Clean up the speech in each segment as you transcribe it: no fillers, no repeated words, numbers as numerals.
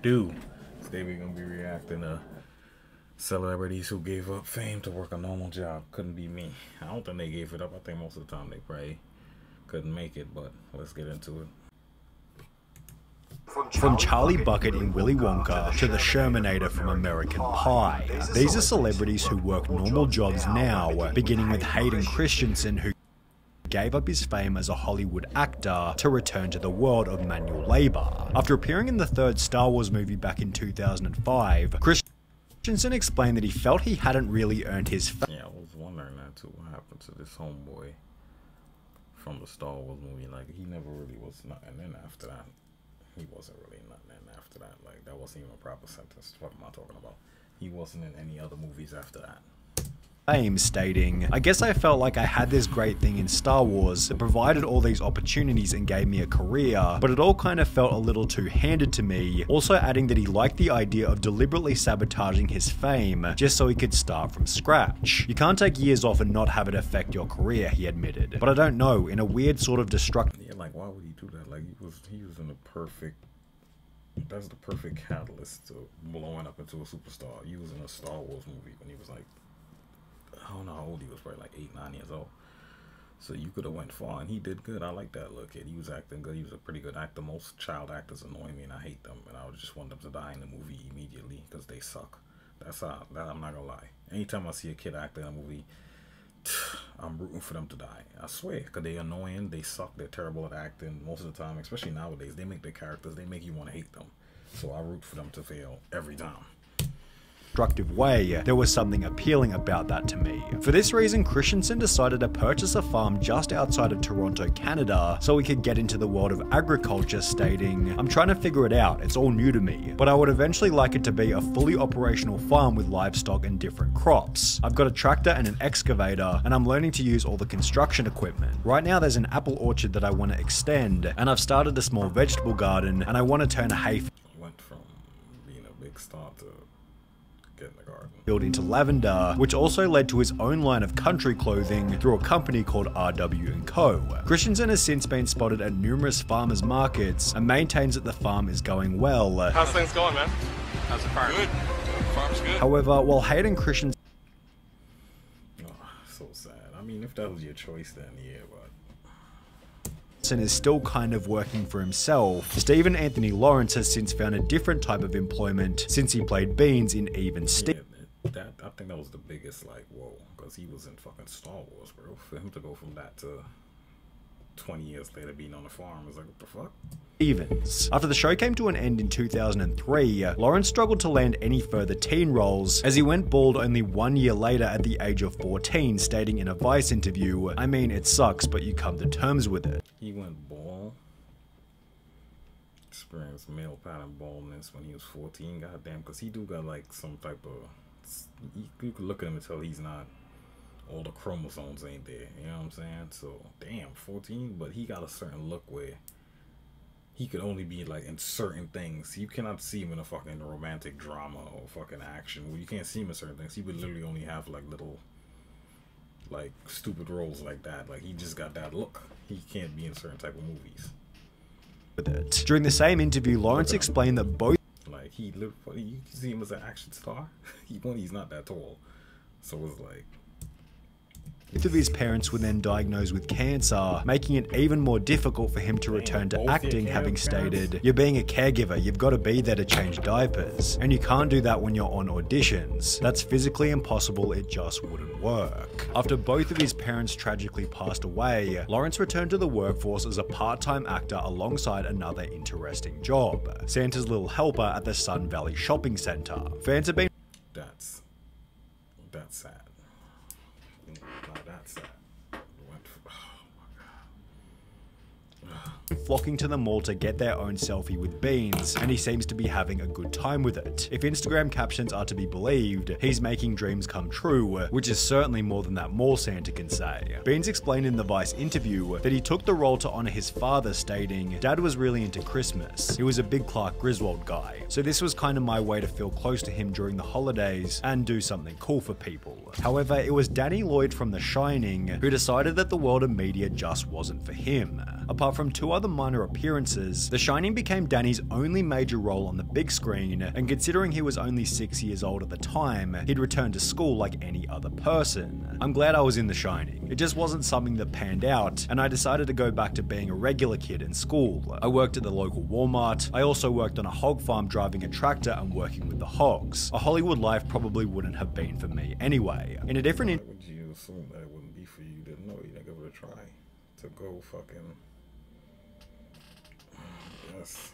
do. Today we're gonna be reacting to celebrities who gave up fame to work a normal job. Couldn't be me. I don't think they gave it up. I think most of the time they probably couldn't make it, but let's get into it. From Charlie Bucket in Willy Wonka to the Shermanator from American Pie, these are celebrities who work normal jobs now, beginning with Hayden Christensen, who gave up his fame as a Hollywood actor to return to the world of manual labor. After appearing in the third Star Wars movie back in 2005, Christensen explained that he felt he hadn't really earned his fame. Yeah, I was wondering that too. What happened to this homeboy from the Star Wars movie? Like, he never really was nothing. And then after that, he wasn't really nothing. And after that, like, that wasn't even a proper sentence. What am I talking about? He wasn't in any other movies after that. Fame, stating, "I guess I felt like I had this great thing in Star Wars that provided all these opportunities and gave me a career, but it all kind of felt a little too handed to me," also adding that he liked the idea of deliberately sabotaging his fame just so he could start from scratch. "You can't take years off and not have it affect your career," he admitted. "But I don't know, in a weird sort of destructive..." Yeah, like, why would he do that? Like, he was in the perfect... That's the perfect catalyst to blowing up into a superstar. He was in a Star Wars movie when he was like, I don't know how old he was, probably like 8, 9 years old. So you could have went far, and he did good. I like that little kid. He was acting good. He was a pretty good actor. Most child actors annoy me, and I hate them. And I would just want them to die in the movie immediately because they suck. That's how. That I'm not gonna lie. Anytime I see a kid acting in a movie, I'm rooting for them to die. I swear, because they're annoying. They suck. They're terrible at acting most of the time. Especially nowadays, they make their characters. They make you want to hate them. So I root for them to fail every time. Constructive way, there was something appealing about that to me. For this reason, Christensen decided to purchase a farm just outside of Toronto, Canada, so he could get into the world of agriculture, stating, "I'm trying to figure it out, it's all new to me, but I would eventually like it to be a fully operational farm with livestock and different crops. I've got a tractor and an excavator, and I'm learning to use all the construction equipment. Right now there's an apple orchard that I want to extend, and I've started a small vegetable garden, and I want to turn a hay Went from being a big star to getting the garden field into lavender, which also led to his own line of country clothing through a company called RW & Co. Christensen has since been spotted at numerous farmers markets and maintains that the farm is going well. How's things going, man? How's the farm? Good. Farm's good. However, while Hayden Christensen so sad. I mean, if that was your choice, then yeah, but is still kind of working for himself, Stephen Anthony Lawrence has since found a different type of employment since he played Beans in Even Stevens. Yeah, I think that was the biggest, like, whoa, because he was in fucking Star Wars, bro. For him to go from that to 20 years later being on the farm is like, what the fuck? After the show came to an end in 2003, Lawrence struggled to land any further teen roles as he went bald only 1 year later at the age of 14, stating in a Vice interview, "I mean, it sucks, but you come to terms with it." He went bald, experienced male pattern baldness when he was 14, goddamn, because he do got like some type of, you could look at him and tell he's not, all the chromosomes ain't there, you know what I'm saying? So, damn, 14, but he got a certain look where he could only be like in certain things. You cannot see him in a fucking romantic drama or fucking action. Well, you can't see him in certain things. He would literally only have like little, like, stupid roles like that. Like, he just got that look. He can't be in certain type of movies. During the same interview, Lawrence explained that both like, he literally, you can see him as an action star. He's not that tall, so it's like, of his parents were then diagnosed with cancer, making it even more difficult for him to return to acting, having stated, "You're being a caregiver, you've got to be there to change diapers, and you can't do that when you're on auditions. That's physically impossible, it just wouldn't work." After both of his parents tragically passed away, Lawrence returned to the workforce as a part-time actor alongside another interesting job, Santa's little helper at the Sun Valley Shopping Center. Fans have been that's sad. That's sad. flocking to the mall to get their own selfie with Beans, and he seems to be having a good time with it. If Instagram captions are to be believed, he's making dreams come true, which is certainly more than that mall Santa can say. Beans explained in the Vice interview that he took the role to honor his father, stating, "Dad was really into Christmas. He was a big Clark Griswold guy, so this was kind of my way to feel close to him during the holidays and do something cool for people." However, it was Danny Lloyd from The Shining who decided that the world of media just wasn't for him. Apart from two other other minor appearances, The Shining became Danny's only major role on the big screen, and considering he was only 6 years old at the time, he'd returned to school like any other person. I'm glad I was in The Shining. It just wasn't something that panned out, and I decided to go back to being a regular kid in school. I worked at the local Walmart. I also worked on a hog farm driving a tractor and working with the hogs. A Hollywood life probably wouldn't have been for me anyway. In a different would you assume that it wouldn't be for you? You didn't know. You didn't give it a try. To go fucking... Yes.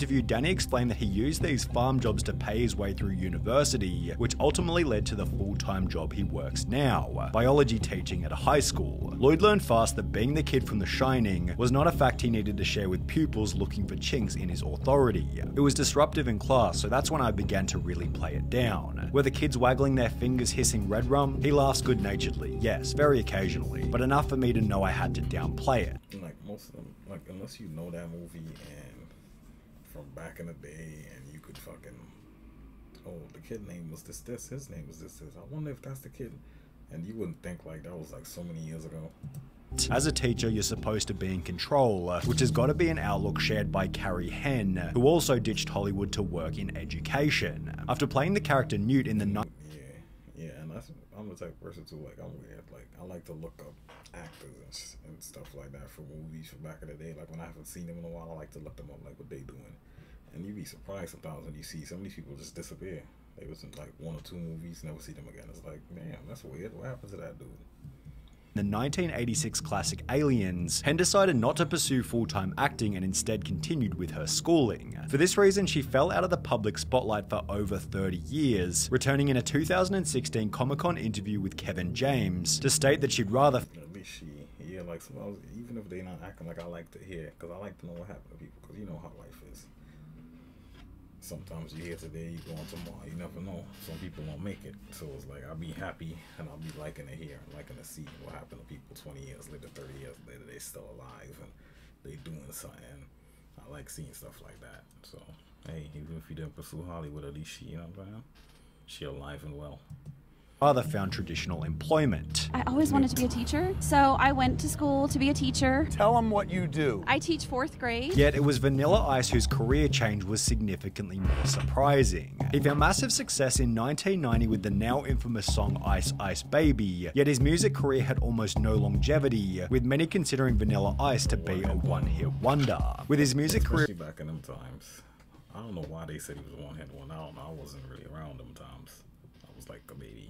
interview, Danny explained that he used these farm jobs to pay his way through university, which ultimately led to the full-time job he works now, biology teaching at a high school. Lloyd learned fast that being the kid from The Shining was not a fact he needed to share with pupils looking for chinks in his authority. It was disruptive in class, so that's when I began to really play it down. Were the kids waggling their fingers hissing red rum? He laughs good-naturedly, yes, very occasionally, but enough for me to know I had to downplay it. Like most of them, like unless you know that movie and from back in the day, and you could fucking, oh, the kid name was this, his name was this. I wonder if that's the kid, and you wouldn't think like that was like so many years ago. As a teacher, you're supposed to be in control, which has got to be an outlook shared by Carrie Henn, who also ditched Hollywood to work in education. After playing the character Newt in the Yeah, and I'm the type of person too, like I'm weird, like I like to look up actors and stuff like that for movies from back in the day. Like when I haven't seen them in a while, I like to look them up, like what they doing. And you'd be surprised sometimes when you see some of these people just disappear. They was in like 1 or 2 movies, never see them again. It's like, man, that's weird. What happened to that dude? The 1986 classic Aliens, Henn decided not to pursue full-time acting and instead continued with her schooling. For this reason, she fell out of the public spotlight for over 30 years, returning in a 2016 Comic-Con interview with Kevin James to state that she'd rather... At least she, yeah, like sometimes, even if they're not acting, like I like to hear, because I like to know what happened to people, because you know how life is. Sometimes you hear today, you go on tomorrow, you never know. Some people won't make it. So it's like, I'll be happy and I'll be liking to hear, liking to see what happened to people 20 years later, 30 years later, they still alive and they doing something. I like seeing stuff like that. So, hey, even if you didn't pursue Hollywood, at least she, you know what I'm saying? She alive and well. Father found traditional employment. I always wanted to be a teacher, so I went to school to be a teacher. Tell them what you do. I teach 4th grade. Yet it was Vanilla Ice whose career change was significantly more surprising. He found massive success in 1990 with the now infamous song Ice Ice Baby, yet his music career had almost no longevity, with many considering Vanilla Ice to be a one-hit wonder. With his music career... Especially back in them times. I don't know why they said he was a one-hit wonder. I don't know. I wasn't really around them times. I was like a baby.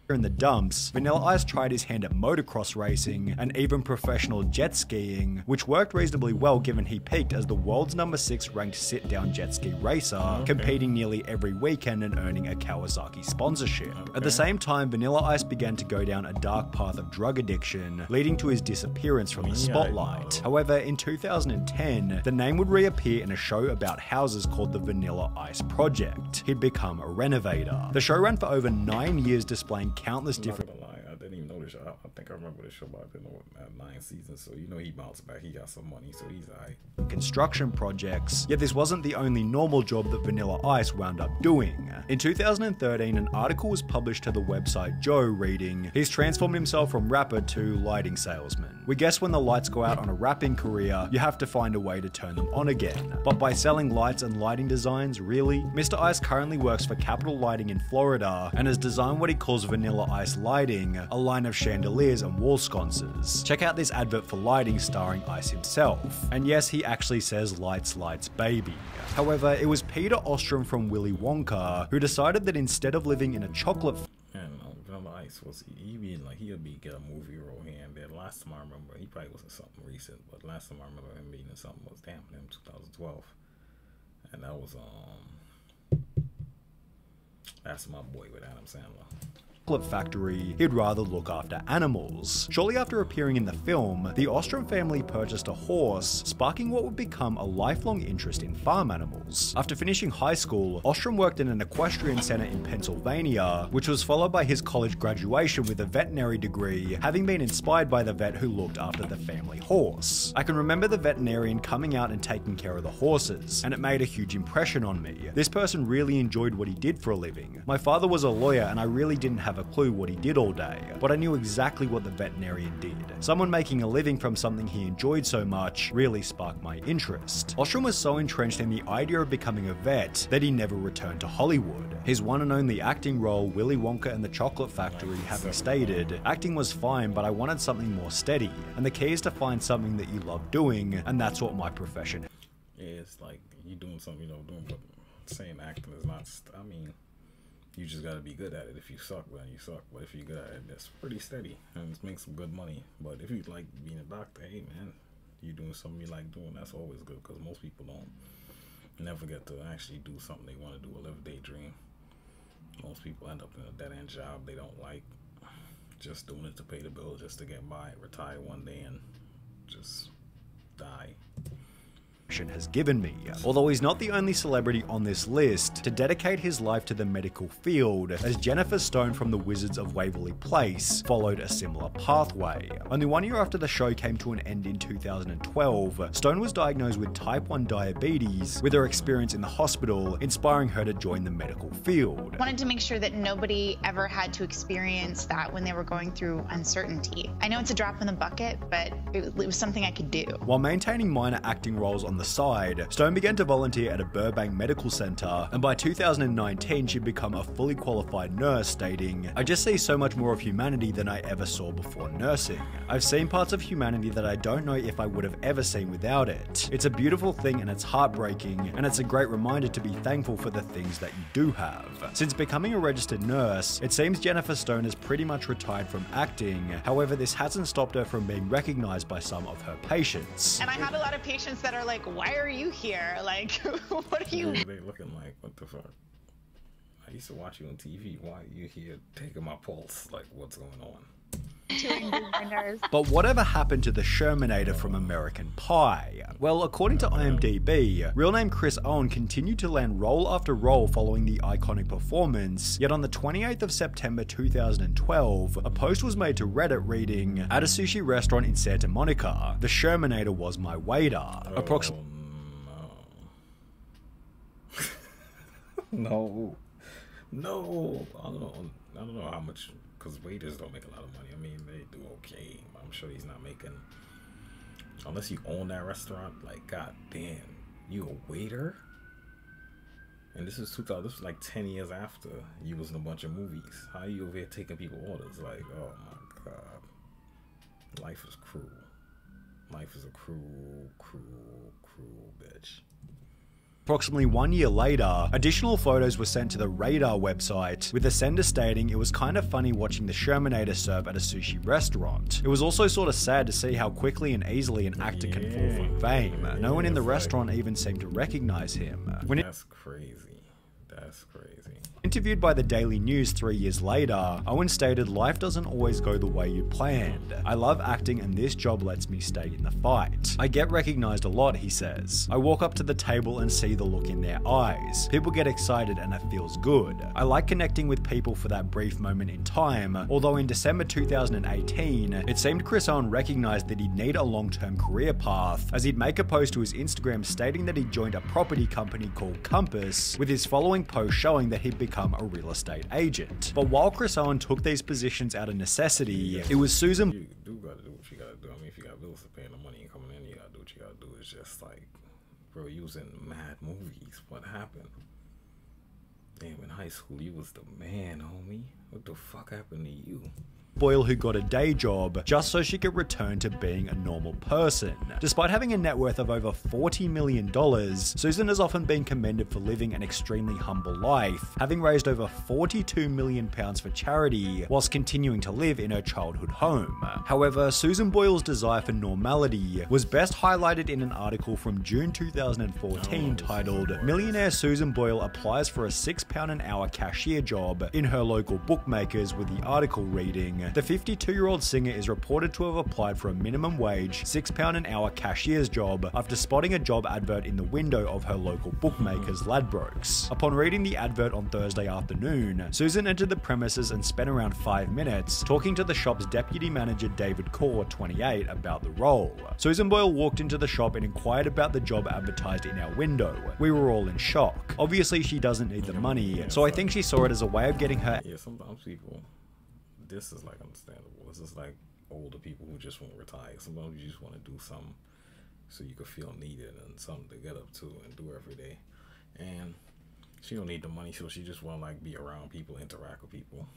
In the dumps, Vanilla Ice tried his hand at motocross racing and even professional jet skiing, which worked reasonably well given he peaked as the world's #6 ranked sit-down jet ski racer, competing nearly every weekend and earning a Kawasaki sponsorship. At the same time, Vanilla Ice began to go down a dark path of drug addiction, leading to his disappearance from the spotlight. However, in 2010, the name would reappear in a show about houses called the Vanilla Ice Project. He'd become a renovator. The show ran for over 9 years, displaying countless different... I'm not gonna lie, I didn't even know this show. I think I remember this show, but I didn't know it had 9 seasons, so you know he bounced back. He got some money, so he's alright. Construction projects, yet this wasn't the only normal job that Vanilla Ice wound up doing. In 2013, an article was published to the website Joe reading, "He's transformed himself from rapper to lighting salesman. We guess when the lights go out on a rapping career, you have to find a way to turn them on again. But by selling lights and lighting designs, really? Mr. Ice currently works for Capital Lighting in Florida and has designed what he calls Vanilla Ice Lighting, a line of chandeliers and wall sconces. Check out this advert for lighting starring Ice himself. And yes, he actually says lights, lights, baby. However, it was Peter Ostrom from Willy Wonka who decided that instead of living in a chocolate... And Vanilla Ice was, he'd be get a movie role here and there. Last time I remember, he probably wasn't something recent, but last time I remember him being in something was Damn Him 2012. And that was, That's My Boy with Adam Sandler. Factory, he'd rather look after animals. Shortly after appearing in the film, the Ostrom family purchased a horse, sparking what would become a lifelong interest in farm animals. After finishing high school, Ostrom worked in an equestrian center in Pennsylvania, which was followed by his college graduation with a veterinary degree, having been inspired by the vet who looked after the family horse. I can remember the veterinarian coming out and taking care of the horses, and it made a huge impression on me. This person really enjoyed what he did for a living. My father was a lawyer and I really didn't have a clue what he did all day, but I knew exactly what the veterinarian did. Someone making a living from something he enjoyed so much really sparked my interest. Ostrom was so entrenched in the idea of becoming a vet that he never returned to Hollywood. His one and only acting role, Willy Wonka and the Chocolate Factory, having stated, "Acting was fine, but I wanted something more steady, and the key is to find something that you love doing, and that's what my profession." Yeah, it's like you doing something you love doing, but saying acting is not. I mean, you just gotta be good at it. If you suck, then you suck. But if you're good at it, that's pretty steady and it makes some good money. But if you like being a doctor, hey man, you doing something you like doing, that's always good, because most people don't never get to actually do something they want to do or live a daydream. Most people end up in a dead-end job they don't like, just doing it to pay the bill, just to get by, retire one day and just die. Has given me. Although he's not the only celebrity on this list to dedicate his life to the medical field, as Jennifer Stone from The Wizards of Waverly Place followed a similar pathway. Only 1 year after the show came to an end in 2012, Stone was diagnosed with type 1 diabetes, with her experience in the hospital inspiring her to join the medical field. I wanted to make sure that nobody ever had to experience that when they were going through uncertainty. I know it's a drop in the bucket, but it was something I could do. While maintaining minor acting roles on the side, Stone began to volunteer at a Burbank Medical Center, and by 2019 she'd become a fully qualified nurse, stating, "I just see so much more of humanity than I ever saw before nursing. I've seen parts of humanity that I don't know if I would have ever seen without it. It's a beautiful thing and it's heartbreaking, and it's a great reminder to be thankful for the things that you do have." Since becoming a registered nurse, it seems Jennifer Stone has pretty much retired from acting. However, this hasn't stopped her from being recognized by some of her patients. And I had a lot of patients that are like, "Why are you here? Like, what are you?" They looking like, what the fuck? I used to watch you on TV. Why are you here taking my pulse? Like, what's going on? But whatever happened to the Shermanator from American Pie? Well, according to IMDb, real name Chris Owen continued to land role after role following the iconic performance, yet on the 28th of September 2012, a post was made to Reddit reading, "At a sushi restaurant in Santa Monica, the Shermanator was my waiter." No. No. I don't know how much, because waiters don't make a lot of money. I mean, they do okay. I'm sure he's not making, unless you own that restaurant, like, god damn, you a waiter? And this is 2000, this was like 10 years after you was in a bunch of movies. How are you over here taking people orders? Like, oh my god. Life is cruel. Life is a cruel, cruel, cruel bitch. Approximately 1 year later, additional photos were sent to the Radar website, with the sender stating it was kind of funny watching the Shermanator serve at a sushi restaurant. It was also sort of sad to see how quickly and easily an actor can fall from fame. No one in the restaurant even seemed to recognize him. That's crazy. That's crazy. Interviewed by the Daily News 3 years later, Owen stated, "Life doesn't always go the way you planned. I love acting and this job lets me stay in the fight. I get recognized a lot," he says. "I walk up to the table and see the look in their eyes. People get excited and it feels good. I like connecting with people for that brief moment in time," although in December 2018, it seemed Chris Owen recognized that he'd need a long-term career path, as he'd make a post to his Instagram stating that he joined a property company called Compass, with his following post showing that he'd become a real estate agent. But while Chris Owen took these positions out of necessity, it was Susan... You do gotta do what you gotta do. I mean, if you got bills to pay and the money ain't coming in, you gotta do what you gotta do. It's just like, bro, you was in mad movies. What happened? Damn, in high school, you was the man, homie. What the fuck happened to you? Boyle, who got a day job just so she could return to being a normal person. Despite having a net worth of over $40 million, Susan has often been commended for living an extremely humble life, having raised over £42 million for charity whilst continuing to live in her childhood home. However, Susan Boyle's desire for normality was best highlighted in an article from June 2014 titled, "Millionaire Susan Boyle applies for a £6 an hour cashier job in her local bookmakers," with the article reading, "The 52-year-old singer is reported to have applied for a minimum wage £6 an hour cashier's job after spotting a job advert in the window of her local bookmakers, Ladbrokes. Upon reading the advert on Thursday afternoon, Susan entered the premises and spent around 5 minutes talking to the shop's deputy manager David Kaur, 28, about the role. Susan Boyle walked into the shop and inquired about the job advertised in our window. We were all in shock. Obviously she doesn't need the money, so I think she saw it as a way of getting her..." Yeah, sometimes people this is like understandable. This is like older people who just won't retire. Sometimes you just want to do something so you can feel needed and something to get up to and do every day. And she don't need the money, so she just want to like be around people, interact with people.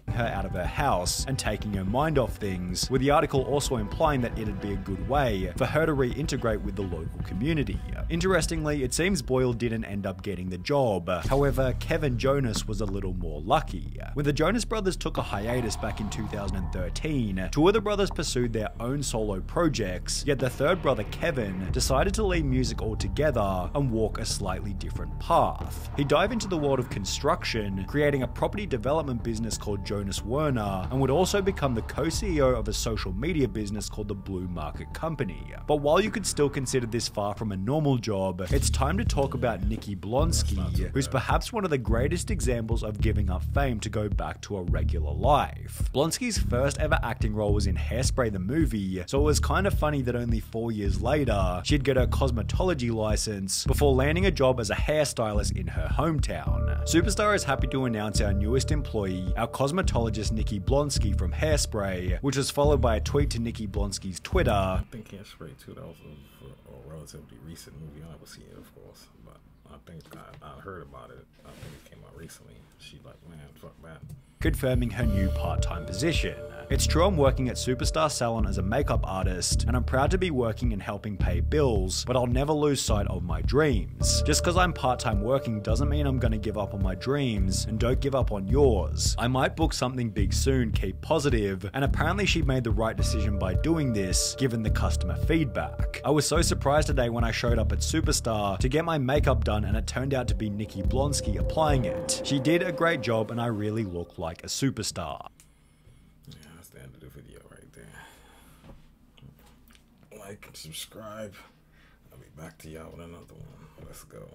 Her out of her house and taking her mind off things, with the article also implying that it'd be a good way for her to reintegrate with the local community. Interestingly, it seems Boyle didn't end up getting the job. However, Kevin Jonas was a little more lucky. When the Jonas Brothers took a hiatus back in 2013, two of the brothers pursued their own solo projects, yet the third brother, Kevin, decided to leave music altogether and walk a slightly different path. He dive into the world of construction, creating a property development business called Jonas Werner, and would also become the co-CEO of a social media business called the Blue Market Company. But while you could still consider this far from a normal job, it's time to talk about Nikki Blonsky, who's perhaps one of the greatest examples of giving up fame to go back to a regular life. Blonsky's first ever acting role was in Hairspray the movie, so it was kind of funny that only 4 years later, she'd get her cosmetology license before landing a job as a hairstylist in her hometown. Superstar is happy to announce our newest employee, our cosmetologist Nikki Blonsky from Hairspray, which was followed by a tweet to Nikki Blonsky's Twitter. I think Hairspray too, that was a relatively recent movie. I never seen it, of course, but I think I heard about it. I think it came out recently. She like, man, fuck that. Confirming her new part-time position. It's true I'm working at Superstar Salon as a makeup artist, and I'm proud to be working and helping pay bills, but I'll never lose sight of my dreams. Just because I'm part-time working doesn't mean I'm gonna give up on my dreams, and don't give up on yours. I might book something big soon, keep positive, and apparently she made the right decision by doing this, given the customer feedback. I was so surprised today when I showed up at Superstar to get my makeup done and it turned out to be Nikki Blonsky applying it. She did a great job and I really look like a superstar. Yeah, that's the end of the video right there. Like and subscribe. I'll be back to y'all with another one. Let's go.